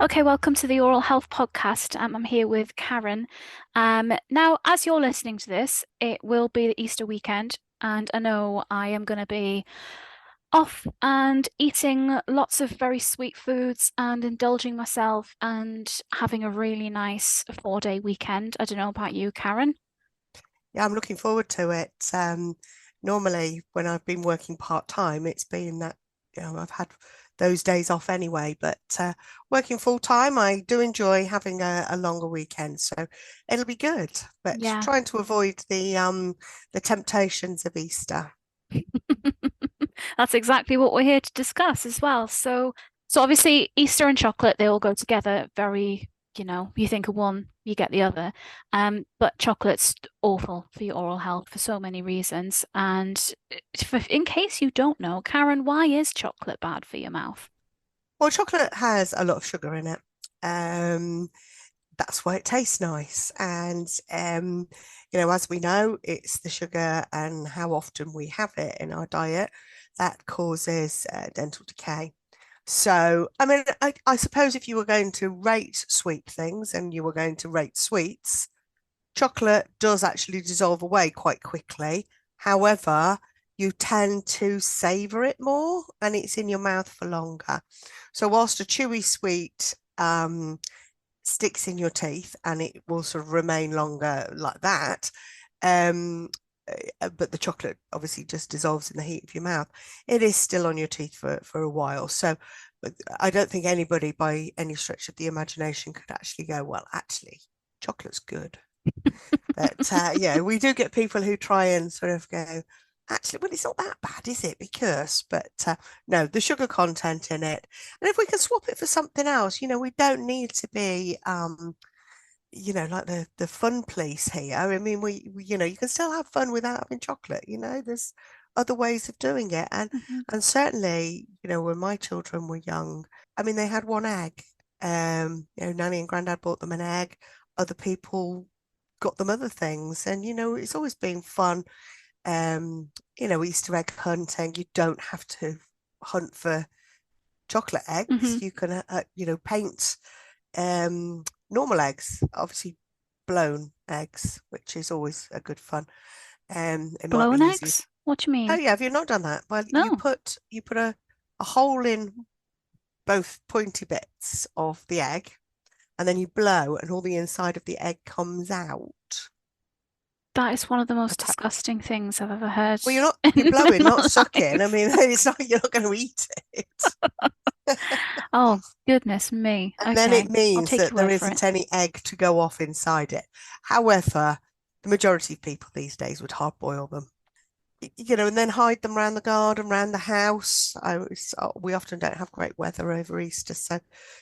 Okay, welcome to the Oral Health Podcast. I'm here with Karen. Now, as you're listening to this, it will be the Easter weekend, and I know I am going to be off and eating lots of very sweet foods and indulging myself and having a really nice 4-day weekend. I don't know about you, Karen. Yeah, I'm looking forward to it. Normally, when I've been working part-time, it's been that, I've had those days off anyway, but working full-time, I do enjoy having a longer weekend, so it'll be good. But Yeah. trying to avoid the temptations of Easter. That's exactly what we're here to discuss as well. So obviously Easter and chocolate, they all go together very, you think of one, you get the other. But chocolate's awful for your oral health for so many reasons. And in case you don't know, Karen, why is chocolate bad for your mouth? Well, chocolate has a lot of sugar in it. Um, that's why it tastes nice. And as we know, it's the sugar and how often we have it in our diet that causes dental decay. So, I mean, I suppose if you were going to rate sweet things and you were going to rate sweets, chocolate does actually dissolve away quite quickly. However, you tend to savor it more and it's in your mouth for longer. So, whilst a chewy sweet sticks in your teeth and it will sort of remain longer like that. But the chocolate obviously just dissolves in the heat of your mouth. It is still on your teeth for a while. So I don't think anybody by any stretch of the imagination could actually go, well, actually, chocolate's good. But yeah, we do get people who try and sort of go, actually, well, it's not that bad, is it? Because, but no, the sugar content in it. And if we can swap it for something else, we don't need to be, like the fun police here. I mean, you can still have fun without having chocolate. There's other ways of doing it, and Mhm. and certainly, when my children were young, I mean, they had one egg. Nanny and Grandad bought them an egg. Other people got them other things, and it's always been fun. Easter egg hunting. You don't have to hunt for chocolate eggs. Mhm. You can, paint normal eggs, obviously blown eggs, which is always a good fun. It might be Blown easier. eggs? What do you Oh mean? yeah, have you not done that? Well, you No. put you put a hole in both pointy bits of the egg, and then you blow, and all the inside of the egg comes out. That is one of the most Okay. disgusting things I've ever heard Well, you're in blowing, not my sucking. I life. mean, it's not you're not going to eat it. Oh, goodness me. And then it Okay, I'll means take that your there word for it. isn't any egg to go off inside it. However, the majority of people these days would hard boil them, and then hide them around the garden, around the house. We often don't have great weather over Easter, so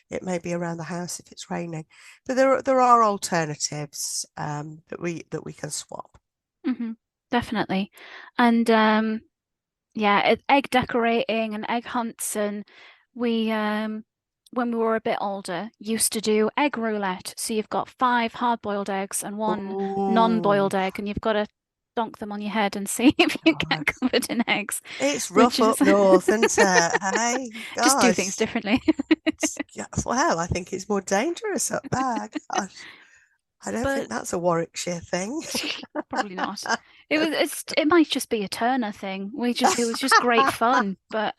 it may be around the house if it's raining. But there are alternatives that we can swap. Hmm. Definitely. And yeah, egg decorating and egg hunts and we when we were a bit older used to do egg roulette. So you've got five hard-boiled eggs and one Oh non-boiled egg and you've got to donk them on your head and see if you God, get covered in eggs, it's which rough is up north, isn't it? Hey, just do things gosh. differently. Yeah, well, I think it's more dangerous up there. Gosh, I don't think But that's a Warwickshire thing. probably not. It might just be a Turner thing. It was just great fun. But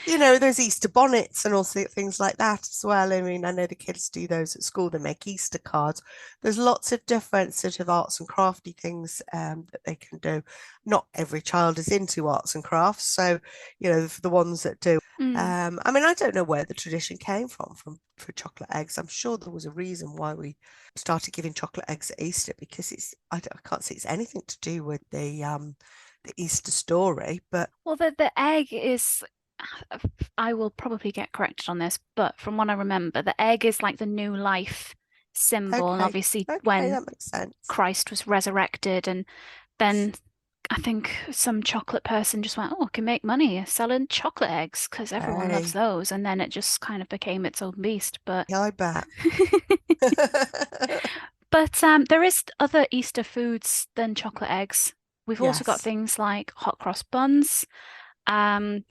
There's Easter bonnets and also things like that as well. I mean, I know the kids do those at school. They make Easter cards. There's lots of different sort of arts and crafty things that they can do. Not every child is into arts and crafts, so for the ones that do. mm, I mean, I don't know where the tradition came from for chocolate eggs. I'm sure there was a reason why we started giving chocolate eggs at Easter because I can't see it's anything to do with the Easter story, but well, the egg is. I will probably get corrected on this, but from what I remember, the egg is like the new life symbol, and okay, obviously okay, when that makes sense. Christ was resurrected, and then I think some chocolate person just went, "Oh, I can make money selling chocolate eggs because everyone loves Hey, those," and then it just kind of became its own beast. But yeah, I bet. there is other Easter foods than chocolate eggs. We've also got Yes. things like hot cross buns,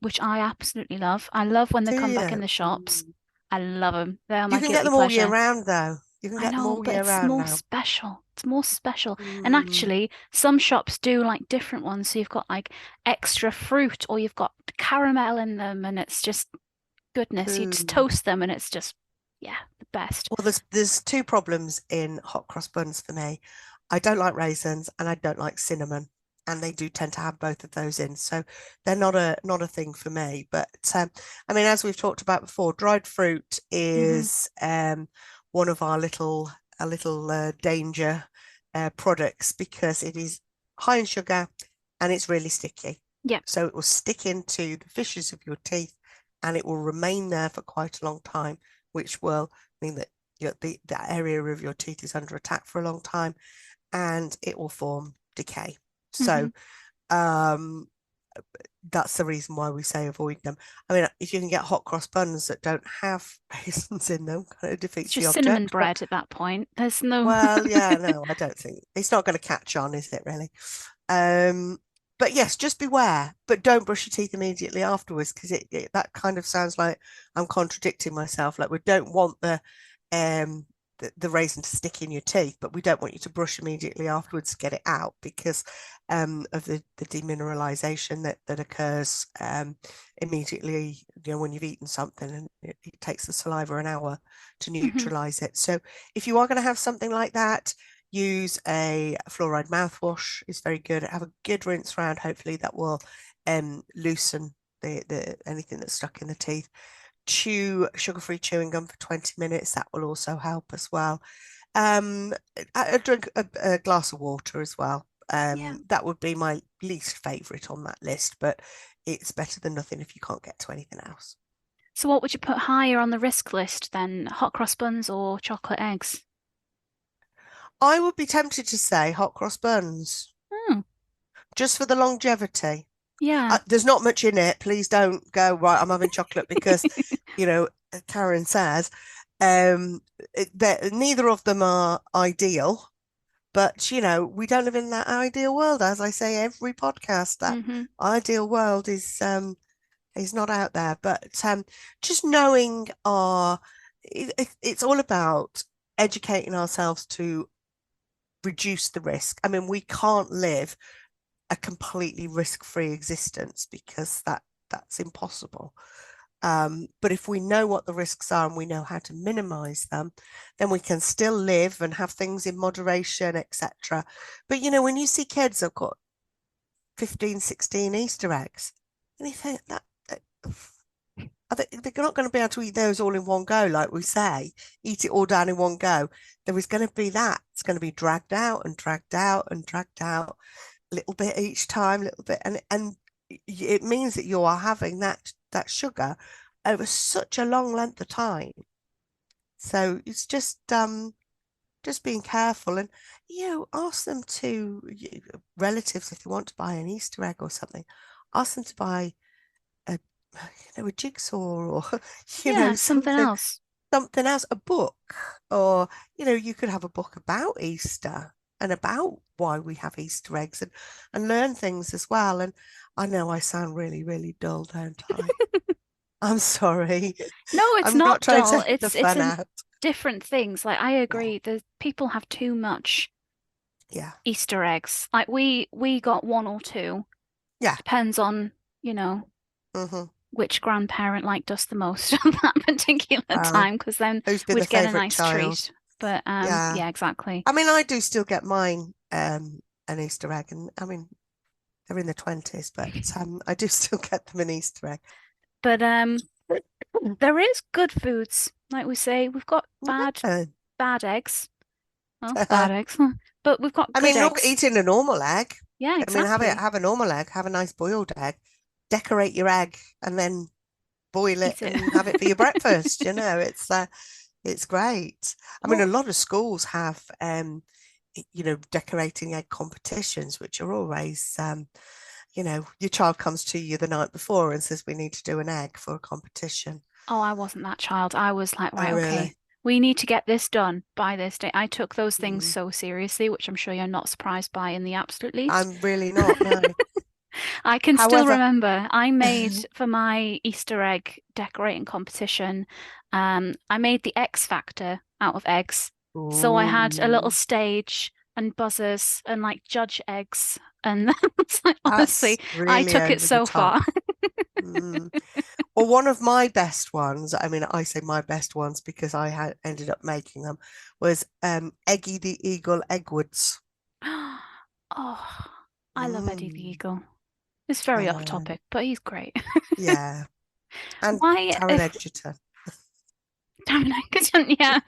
which I absolutely love. I love when they Do come back in you? the shops. Mm. I love them. They're You my can get guilty them all year pleasure. round, though. You can I get them know, all but year it's round more now. special. It's more special. And Mm, actually, some shops do like different ones. So you've got like extra fruit or you've got caramel in them, and it's just goodness. You just ooh. toast them and it's just, yeah, the best. Well, there's two problems in hot cross buns for me. I don't like raisins and I don't like cinnamon, and they do tend to have both of those in, so they're not a thing for me. But I mean, as we've talked about before, dried fruit Hmm. is one of our little danger products because it is high in sugar and it's really sticky. Yeah. So it will stick into the fissures of your teeth and it will remain there for quite a long time, which will mean that the area of your teeth is under attack for a long time and it will form decay. Hmm. So um, that's the reason why we say avoid them. I mean, if you can get hot cross buns that don't have raisins in them, kind of It's defeats the just cinnamon object. But bread at that point. There's no. well, yeah, no, I don't think it's not going to catch on, is it really? Um, but yes, just beware, but don't brush your teeth immediately afterwards because that kind of sounds like I'm contradicting myself. Like we don't want um the raisin to stick in your teeth, but we don't want you to brush immediately afterwards to get it out because of the demineralization that occurs immediately, when you've eaten something and it takes the saliva an hour to Mhm. neutralize it. So if you are going to have something like that, use a fluoride mouthwash. It's very good. Have a good rinse round. Hopefully that will loosen the anything that's stuck in the teeth. Chew sugar-free chewing gum for 20 minutes. That will also help as well. Drink a glass of water as well. Yeah. That would be my least favorite on that list, but it's better than nothing if you can't get to anything else. So what would you put higher on the risk list then? Hot cross buns or chocolate eggs? I would be tempted to say hot cross buns Hmm. just for the longevity. Yeah. There's not much in it. Please don't go, right, I'm having chocolate because, Karen says, um, neither of them are ideal. But, we don't live in that ideal world. As I say, every podcast, that Hmm. ideal world is not out there. But just knowing it's all about educating ourselves to reduce the risk. I mean, we can't live a completely risk-free existence because that's impossible. But if we know what the risks are and we know how to minimize them, then we can still live and have things in moderation, etc. But when you see kids have got 15, 16 Easter eggs, and you think that they're not going to be able to eat those all in one go, like we say, eat it all down in one go. There is going to be that. It's going to be dragged out and dragged out and dragged out little bit each time, little bit, and it means that you are having that sugar over such a long length of time. So it's just being careful and ask them to relatives if they want to buy an Easter egg or something, ask them to buy a a jigsaw or Yeah, something something else. something else, a book, or you could have a book about Easter and about why we have Easter eggs and learn things as well. And I know I sound really, really dull, don't I? I'm sorry. No, it's I'm not not trying to dull. take the It's fun in out. different things. Like I Yeah, agree, the people have too much yeah, Easter eggs. Like we got one or two. yeah. Depends on, you know, Hmm. which grandparent liked us the most at that particular Well, time, because then who's been the we'd get a favourite nice child? treat. But Yeah. yeah, exactly. I mean, I do still get mine an Easter egg, and I mean they're in the 20s, but I do still get them an Easter egg. But there is good foods. Like we say, we've got Yeah. bad eggs. Well, bad eggs. But we've got I good mean, look, eggs. eating a normal egg. Yeah, I mean, exactly. have a normal egg, have a nice boiled egg, decorate your egg, and then boil it Eat it. and have it for your breakfast. It's great. I mean, a Well, lot of schools have decorating egg competitions, which are always your child comes to you the night before and says we need to do an egg for a competition. oh, I wasn't that child. I was like, Oh, right, okay, really? we need to get this done by this day. I took those things Mm. so seriously, which I'm sure you're not surprised by in the absolute least. I'm really not, no. I can still However, remember I made for my Easter egg decorating competition. I made the X Factor out of eggs. So I had a little Ooh, stage and buzzers and like judge eggs. And it's like, honestly, that's I really took it over the so top. far. Mm. Well, one of my best ones, I mean, I say my best ones because I had ended up making them, was Eggy the Eagle Eggwards. Oh, I love Eddie the Mm, Eagle. It's I very off know. topic, but he's great. Yeah. And Why, Taron if Egerton. yeah.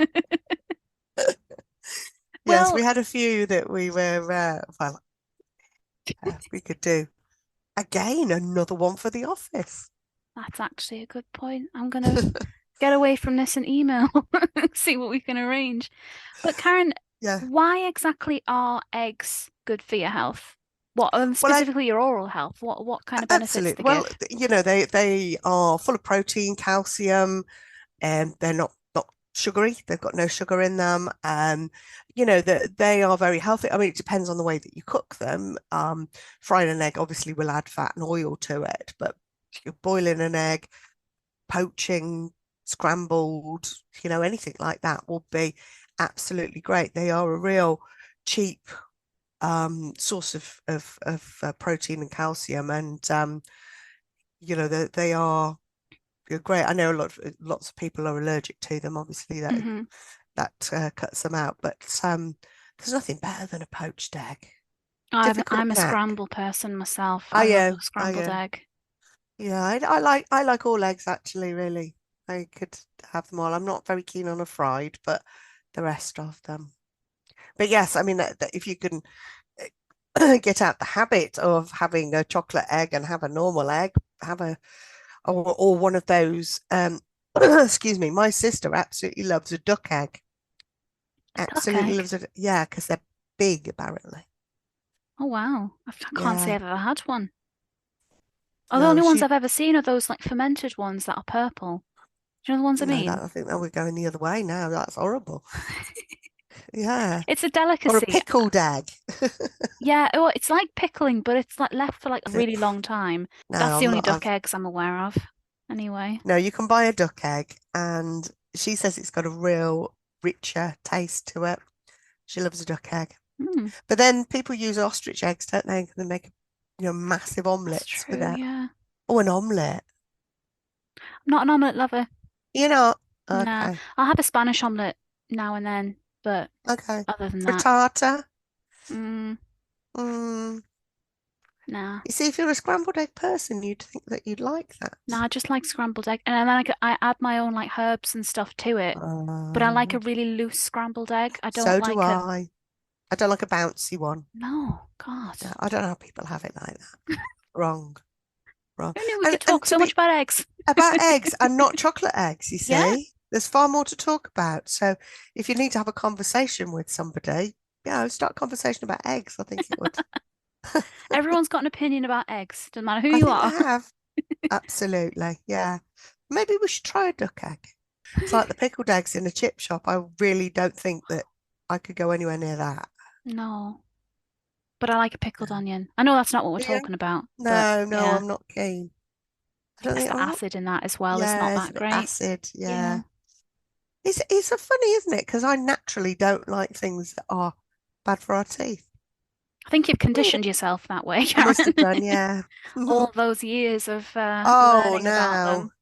Yes, we Well, had a few that we were, well, we could do. Again, another one for the office. that's actually a good point. I'm gonna get away from this and email, see what we can arrange. But Karen, Yeah. why exactly are eggs good for your health? What, Well, specifically your oral health? What kind of benefits absolutely. they Well, give? they are full of protein, calcium, and they're not sugary. They've got no sugar in them. That they are very healthy. I mean, it depends on the way that you cook them. Frying an egg obviously will add fat and oil to it, but you're boiling an egg, poaching, scrambled, anything like that will be absolutely great. They are a real cheap source of protein and calcium, and they are great. I know lots of people are allergic to them. Obviously, Hmm. that cuts them out, but there's nothing better than a poached egg. I'm Difficult a knack. scramble person myself. I love I a I scrambled egg. Yeah, I like all eggs actually, really. I could have them all. I'm not very keen on a fried, but the rest of them. But yes, I mean that if you can get out the habit of having a chocolate egg and have a normal egg, have a or one of those. Excuse me, my sister absolutely loves a duck egg. A duck Absolutely egg. loves it. Yeah, because they're big, apparently. Oh wow. I can't say Yeah. I've ever had one. Oh, the No, only ones I've ever seen are those like fermented ones that are purple. Do you know the ones I no, mean? that I think that we're going the other way now. That's horrible. Yeah. It's a Or a delicacy. pickled egg. Yeah, well, it's like pickling, but it's like left for like a Is it? really long time. No, That's the I'm only not. duck eggs I'm aware of. Anyway. No, you can buy a duck egg, and she says it's got a real richer taste to it. She loves a duck egg. Hmm, But then people use ostrich eggs, don't they? They make massive that's omelets with true, it. yeah. Oh, an omelette. I'm not an omelette lover. You know, Nah. okay, I'll have a Spanish omelette now and then, but okay. other than that, Frittata. mm, Mm. nah. You see, if you're a scrambled egg person, you'd think that you'd like that. Nah, I just like scrambled egg. And then I add my own like herbs and stuff to it. But I like a Uh, really loose scrambled egg. I don't so do like a I. I don't like a bouncy one. no, God. No, I don't know how people have it like that. Wrong, wrong. Who knew we And could and talk to so much be about eggs? about eggs and not chocolate eggs, you Yeah, see. There's far more to talk about. So if you need to have a conversation with somebody, start a conversation about eggs. I think it would. everyone's got an opinion about eggs. Doesn't matter who I you think they are. have. Absolutely. Yeah. Maybe we should try a duck egg. It's like the pickled eggs in a chip shop. I really don't think that I could go anywhere near that. No, but I like a pickled No. onion. I know that's not what we're Do you? talking about, but No, no, yeah, I'm not keen. I I don't guess think the I'm not. acid in that as well is not Yeah, it's a that bit great. acid. Yeah. Yeah, It's a funny, isn't it? Because I naturally don't like things that are bad for our teeth. I think you've Really? conditioned yourself that way, I must Karen. have done, yeah. All those years of Oh, learning about now. them,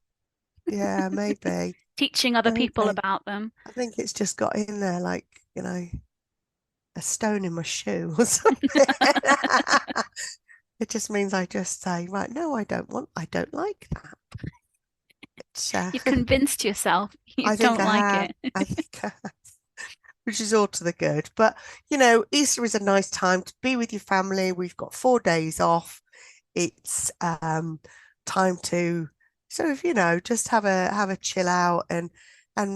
Yeah, maybe. teaching other people Maybe. about them. I think it's just got in there like, a stone in my shoe or something. It just means I just say, right, no, I don't like that. Which, You've convinced yourself you I think don't I like have. it. I think I have. Which is all to the good. But, Easter is a nice time to be with your family. We've got 4 days off. It's time to sort of, just have a chill out and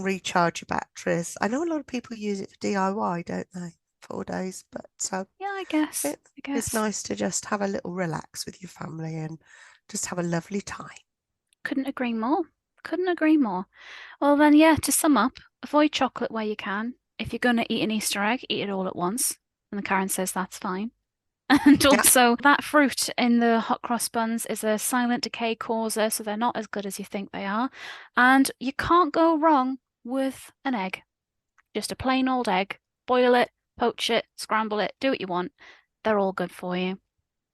recharge your batteries. I know a lot of people use it for DIY, don't they? 4 days, but Yeah, I guess. it I it's guess. nice to just have a little relax with your family and just have a lovely time. Couldn't agree more. Couldn't agree more. Well, then, yeah, to sum up, avoid chocolate where you can. If you're going to eat an Easter egg, eat it all at once. And the Karen says that's fine. And Yeah, also, that fruit in the hot cross buns is a silent decay causer, so they're not as good as you think they are. And you can't go wrong with an egg. Just a plain old egg. Boil it, poach it, scramble it, do what you want. They're all good for you.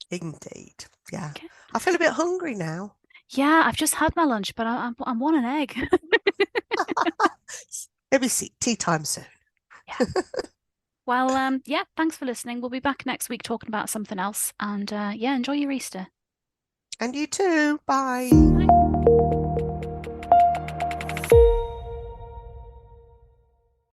indeed. Yeah. Okay. I feel a bit hungry now. Yeah, I've just had my lunch, but I want an egg. Maybe see tea time soon. Yeah. Well, yeah, thanks for listening. We'll be back next week talking about something else. And yeah, enjoy your Easter. And you too. Bye. Bye.